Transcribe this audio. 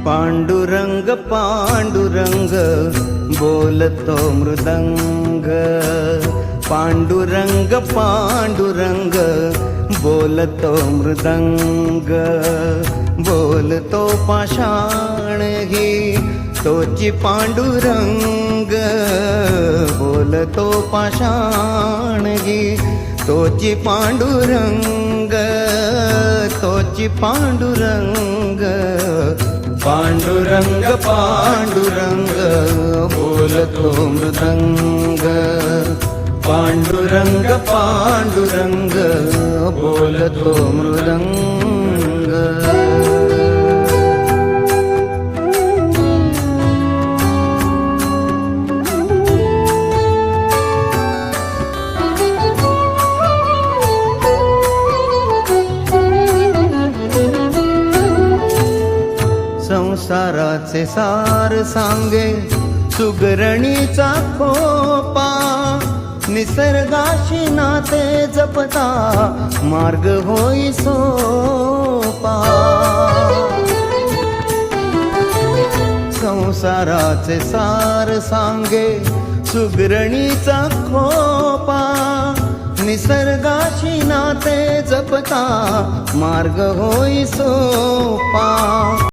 पांडुरंग पांडुरंग बोलतो मृदंग, पांडुरंग पांडुरंग बोलतो मृदंग, बोलतो पाषाण ही तोची पांडुरंग, बोलतो पाषाण ही तोची पांडुरंग, तोची पांडुरंग. पांडुरंग पांडुरंग बोलतो मृदंग, पांडुरंग पांडुरंग बोलतो मृदंग. संसाराचे सार सांगे सुगरणीचा खोपा, निसर्गाशी नाते जपता मार्ग होई सोपा. संसाराचे सार सांगे सुगरणीचा खोपा, निसर्गाशी नाते जपता मार्ग होई सोपा.